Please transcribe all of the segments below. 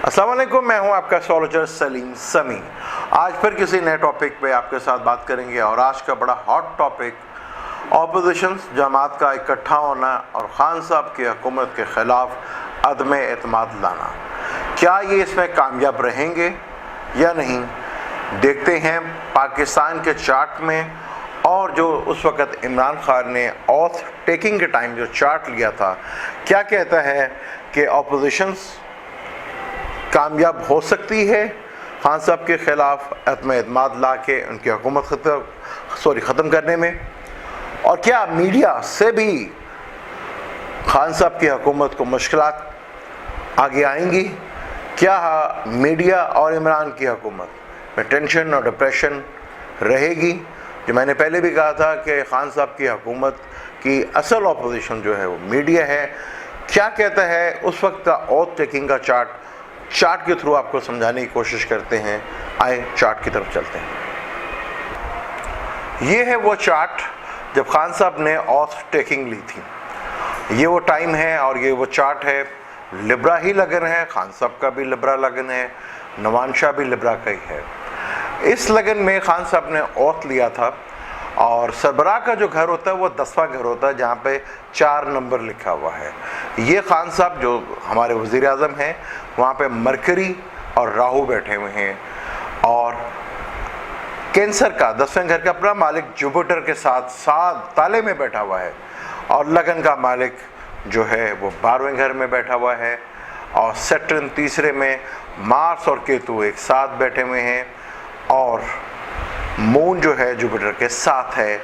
अस्सलाम वालेकुम, मैं हूं आपका एस्ट्रोलॉजर सलीम समी। आज फिर किसी नए टॉपिक पे आपके साथ बात करेंगे और आज का बड़ा हॉट टॉपिक ऑपोजिशन जमात का इकट्ठा होना और खान साहब की हुकूमत के ख़िलाफ़ अदम एतमाद लाना। क्या ये इसमें कामयाब रहेंगे या नहीं, देखते हैं। पाकिस्तान के चार्ट में और जो उस वक़्त इमरान खान ने ऑथ टेकिंग के टाइम जो चार्ट लिया था, क्या कहता है कि ऑपोजिशंस कामयाब हो सकती है खान साहब के ख़िलाफ़ अदम एतमाद ला के उनकी हुकूमत ख़त्म करने में, और क्या मीडिया से भी खान साहब की हुकूमत को मुश्किलात आगे आएंगी। क्या मीडिया और इमरान की हुकूमत में टेंशन और डिप्रेशन रहेगी। जो मैंने पहले भी कहा था कि खान साहब की हुकूमत की असल ऑपोजिशन जो है वो मीडिया है। क्या कहता है उस वक्त का ऑथ टेकिंग का चार्ट के थ्रू आपको समझाने की कोशिश करते हैं। आए चार्ट की तरफ चलते हैं। ये है वो चार्ट जब खान साहब ने ऑथ टेकिंग ली थी। ये वो टाइम है और ये वो चार्ट है। लिब्रा ही लगन है, खान साहब का भी लिब्रा लगन है, नवान शाह भी लिब्रा का ही है। इस लगन में खान साहब ने ऑथ लिया था और सरबराह का जो घर होता है वो 10वां घर होता है जहाँ पे 4 नंबर लिखा हुआ है। ये खान साहब जो हमारे वज़ीर आज़म हैं वहाँ पे मरकरी और राहु बैठे हुए हैं और कैंसर का 10वें घर का अपना मालिक जुपिटर के साथ 7 ताले में बैठा हुआ है और लगन का मालिक जो है वो 12वें घर में बैठा हुआ है और सैटर्न तीसरे में, मार्स और केतु एक साथ बैठे हुए हैं और मून जो है जुपिटर के साथ है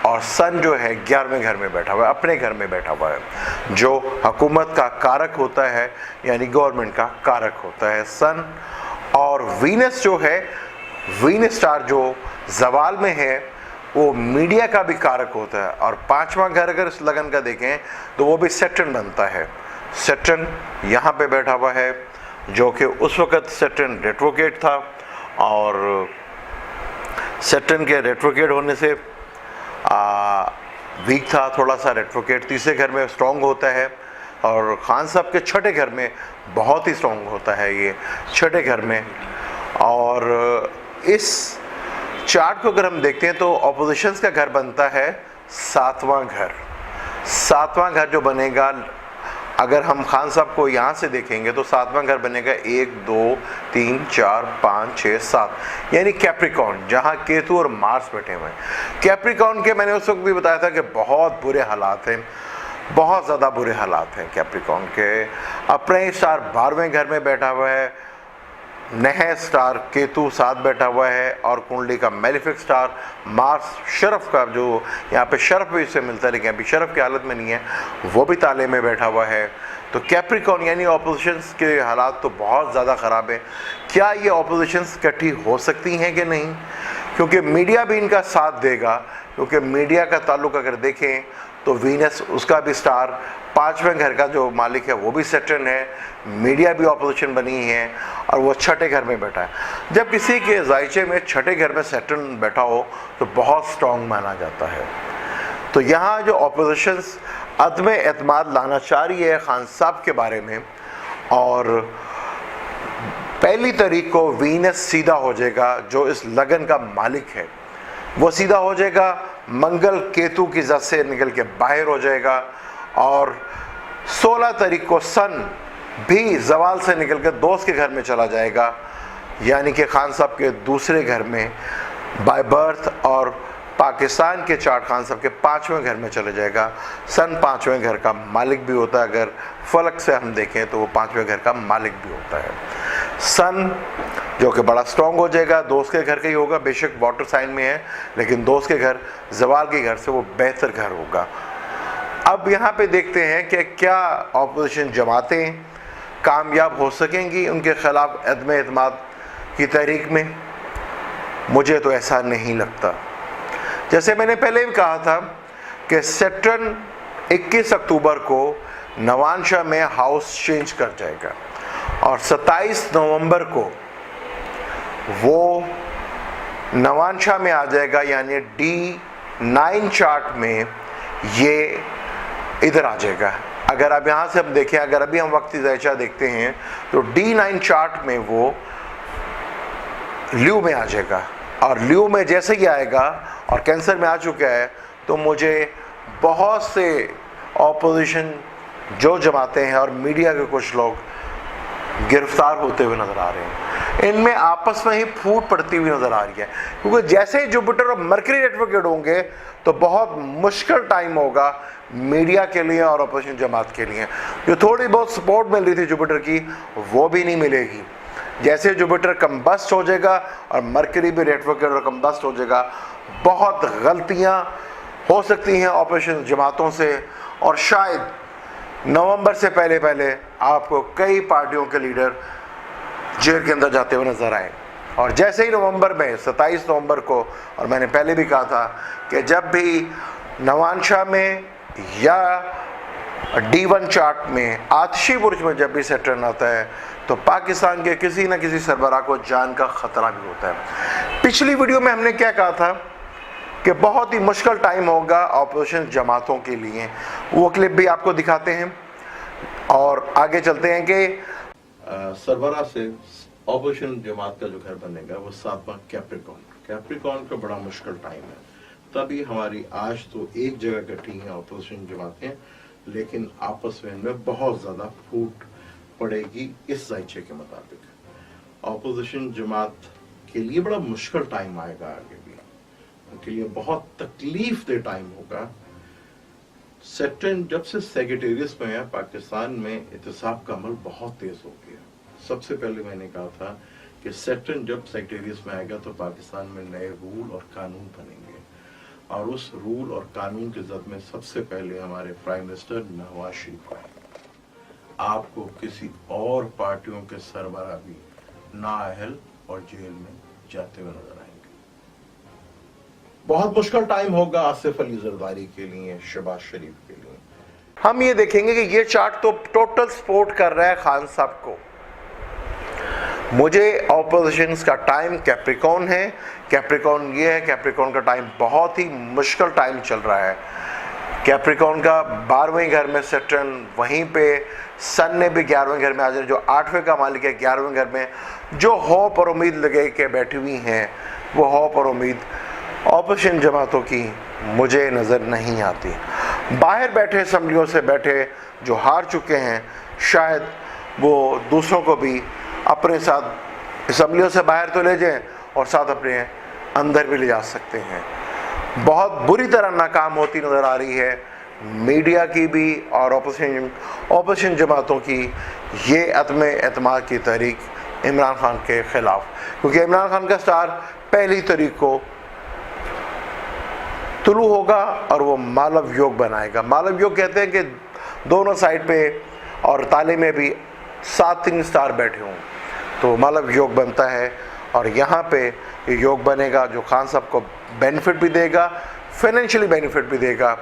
और सन जो है 11वें घर में बैठा हुआ है, अपने घर में बैठा हुआ है जो हुकूमत का कारक होता है, यानी गवर्नमेंट का कारक होता है सन। और वीनस जो है, वीनस स्टार जो जवाल में है वो मीडिया का भी कारक होता है। और 5वां घर अगर इस लगन का देखें तो वो भी सैटर्न बनता है। सैटर्न यहाँ पे बैठा हुआ है जो कि उस वक़्त सैटर्न रेट्रोग्रेड था और सैटर्न के रेट्रोग्रेड होने से वीक था, थोड़ा सा रेट्रोग्रेड। तीसरे घर में स्ट्रॉन्ग होता है और खान साहब के 6ठे घर में बहुत ही स्ट्रॉन्ग होता है ये 6ठे घर में। और इस चार्ट को अगर हम देखते हैं तो ऑपोजिशंस का घर बनता है 7वां घर। 7वां घर जो बनेगा, अगर हम खान साहब को यहाँ से देखेंगे तो 7वां घर बनेगा 1 2 3 4 5 6 7, यानी कैप्रिकॉर्न, जहाँ केतु और मार्स बैठे हुए हैं। कैप्रिकॉर्न के मैंने उस वक्त भी बताया था कि बहुत बुरे हालात हैं, बहुत ज़्यादा बुरे हालात हैं कैप्रिकॉर्न के। अपने स्टार 12वें घर में बैठा हुआ है, नह स्टार केतु साथ बैठा हुआ है और कुंडली का मेलिफिक स्टार मार्स, शरफ का जो यहाँ पे शरफ भी इससे मिलता है लेकिन अभी शरफ की हालत में नहीं है, वो भी ताले में बैठा हुआ है। तो कैप्रिकॉर्न यानी ऑपोजिशंस के हालात तो बहुत ज़्यादा ख़राब है। क्या ये ऑपोजिशंस इकट्ठी हो सकती हैं कि नहीं, क्योंकि मीडिया भी इनका साथ देगा। क्योंकि मीडिया का ताल्लुक अगर देखें तो वीनस, उसका भी स्टार 5वें घर का जो मालिक है वो भी सैटर्न है, मीडिया भी ऑपोजिशन बनी है और वो 6ठे घर में बैठा है। जब किसी के जायचे में 6ठे घर में सैटर्न बैठा हो तो बहुत स्ट्रॉन्ग माना जाता है। तो यहाँ जो ऑपोजिशंस अदम एतमाद लाना चाह रही है खान साहब के बारे में, और 1 तारीख को वीनस सीधा हो जाएगा जो इस लगन का मालिक है, वो सीधा हो जाएगा। मंगल केतु की जद से निकल के बाहर हो जाएगा और 16 तारीख को सन भी जवाल से निकल के दोस्त के घर में चला जाएगा, यानी कि खान साहब के दूसरे घर में बाय बर्थ। और पाकिस्तान के चार्ट खान साहब के 5वें घर में चले जाएगा। सन 5वें घर का मालिक भी होता है, अगर फलक से हम देखें तो वो 5वें घर का मालिक भी होता है। सन जो कि बड़ा स्ट्रॉन्ग हो जाएगा, दोस्त के घर का ही होगा, बेशक वाटर साइन में है लेकिन दोस्त के घर, जवाल के घर से वो बेहतर घर होगा। अब यहाँ पे देखते हैं कि क्या ऑपोजिशन जमातें कामयाब हो सकेंगी उनके ख़िलाफ़ अदम एतमाद की तहरीक में। मुझे तो ऐसा नहीं लगता। जैसे मैंने पहले भी कहा था कि सैटर्न 21 अक्टूबर को नवान शाह में हाउस चेंज कर जाएगा और 27 नवंबर को वो नवान शाह में आ जाएगा, यानी D9 चार्ट में ये इधर आ जाएगा अगर आप यहाँ से हम देखें, अगर अभी हम वक्ती ज़ायचा देखते हैं तो D9 चार्ट में वो ल्यू में आ जाएगा, और ल्यू में जैसे ही आएगा और कैंसर में आ चुका है तो मुझे बहुत से ऑपोजिशन जो जमाते हैं और मीडिया के कुछ लोग गिरफ्तार होते हुए नज़र आ रहे हैं। इनमें आपस में ही फूट पड़ती हुई नज़र आ रही है, क्योंकि जैसे ही जुपिटर और मरकरी एडवोकेट होंगे तो बहुत मुश्किल टाइम होगा मीडिया के लिए और अपोजिशन जमात के लिए। जो थोड़ी बहुत सपोर्ट मिल रही थी जुपिटर की, वो भी नहीं मिलेगी। जैसे जुपिटर कम्बस्ट हो जाएगा और मरकरी भी रेट्रोग्रेड और कम्बस्ट हो जाएगा, बहुत गलतियां हो सकती हैं अपोजिशन जमातों से, और शायद नवंबर से पहले पहले आपको कई पार्टियों के लीडर जेल के अंदर जाते हुए नजर आए। और जैसे ही नवंबर में 27 नवंबर को, और मैंने पहले भी कहा था कि जब भी नवांशा में या D1 चार्ट में आतिशी बुर्ज में जब भी सैटर्न आता है तो पाकिस्तान के किसी न किसी सरबराह को जान का खतरा भी होता है। पिछली वीडियो में हमने क्या कहा था कि बहुत ही मुश्किल टाइम होगा अपोजिशन जमातों के लिए, वो क्लिप भी आपको दिखाते हैं और आगे चलते हैं कि सरबराह से अपोजिशन जमात का जो घर बनेगा वो 7वां कैप्रिकॉन का बड़ा मुश्किल टाइम है। तभी हमारी आज तो एक जगह इकट्ठी हैं अपोजिशन जमातें, लेकिन आपस में इनमें बहुत ज्यादा फूट पड़ेगी इस जायचे के मुताबिक। अपोजिशन जमात के लिए बड़ा मुश्किल टाइम आएगा, आगे भी उनके लिए बहुत तकलीफ दे टाइम होगा। सैटर्न जब से सेक्रेटेरियस में है पाकिस्तान में इत्तेसाब का अमल बहुत तेज हो गया। सबसे पहले मैंने कहा था कि सैटर्न जब सेक्रेटेरियस में आएगा तो पाकिस्तान में नए रूल और कानून बनेंगे, और उस रूल और कानून के जद में सबसे पहले हमारे प्राइम मिनिस्टर नवाज शरीफ आए। आपको किसी और पार्टियों के सरबराह भी नाअहल और जेल में जाते हुए नजर आएंगे। बहुत मुश्किल टाइम होगा आसिफ अली जरदारी के लिए, शहबाज शरीफ के लिए। हम ये देखेंगे कि ये चार्ट तो टोटल सपोर्ट कर रहा है खान साहब को। मुझे ऑपोजिशन का टाइम कैप्रिकॉन है, कैप्रिकॉन ये है, कैप्रिकॉन का टाइम बहुत ही मुश्किल टाइम चल रहा है। कैप्रिकॉन का 12वें घर में सैटर्न, वहीं पे सन ने भी 11वें घर में आ जाए, जो 8वें का मालिक है 11वें घर में, जो होप और उम्मीद लगे के बैठी हुई हैं, वो होप और उम्मीद ऑपोजिशन जमातों की मुझे नज़र नहीं आती। बाहर बैठे असम्बलियों से बैठे जो हार चुके हैं, शायद वो दूसरों को भी अपने साथ असम्बलियों से बाहर तो ले जाएं और साथ अपने अंदर भी ले जा सकते हैं। बहुत बुरी तरह नाकाम होती नज़र आ रही है मीडिया की भी और ऑपोजिशन जमातों की ये अदम एतमाद की तहरीक इमरान खान के ख़िलाफ़, क्योंकि इमरान खान का स्टार पहली तारीख को तुलू होगा और वो मालव योग बनाएगा। मालव योग कहते हैं कि दोनों साइड पे और ताले में भी 7 स्टार बैठे हों तो मालव योग बनता है, और यहाँ पे ये योग बनेगा जो खान साहब को बेनिफिट भी देगा, फाइनेंशियली बेनिफिट भी देगा।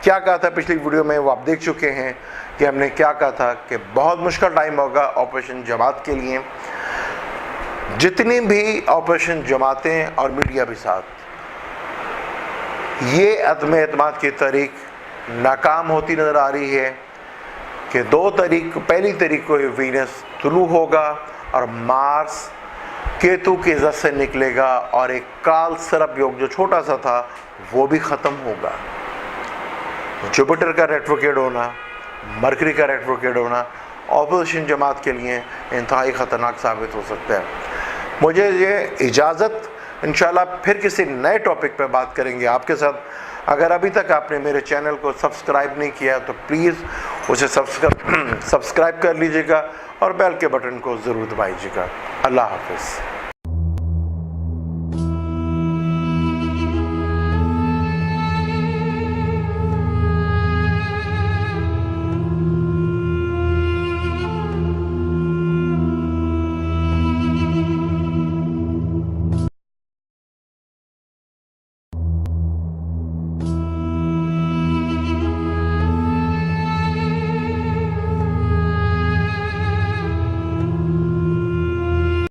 क्या कहा था पिछली वीडियो में वो आप देख चुके हैं कि हमने क्या कहा था कि बहुत मुश्किल टाइम होगा ऑपोजिशन जमात के लिए। जितनी भी ऑपोजिशन जमातें और मीडिया भी साथ, ये अदम एतमाद की तारीख नाकाम होती नज़र आ रही है कि पहली तारीख को वीनस तुलू होगा और मार्स केतु की इज़्ज़त से निकलेगा, और एक काल सर्प योग जो छोटा सा था वो भी ख़त्म होगा। जुपिटर का रेट्रोग्रेड होना, मरकरी का रेट्रोग्रेड होना ऑपोजिशन जमात के लिए इंतहाई ख़तरनाक साबित हो सकता है। मुझे ये इजाज़त, इंशाल्लाह फिर किसी नए टॉपिक पर बात करेंगे आपके साथ। अगर अभी तक आपने मेरे चैनल को सब्सक्राइब नहीं किया तो प्लीज़ उसे सब्सक्राइब कर लीजिएगा और बेल के बटन को ज़रूर दबाइएगा। अल्लाह हाफ़िज़।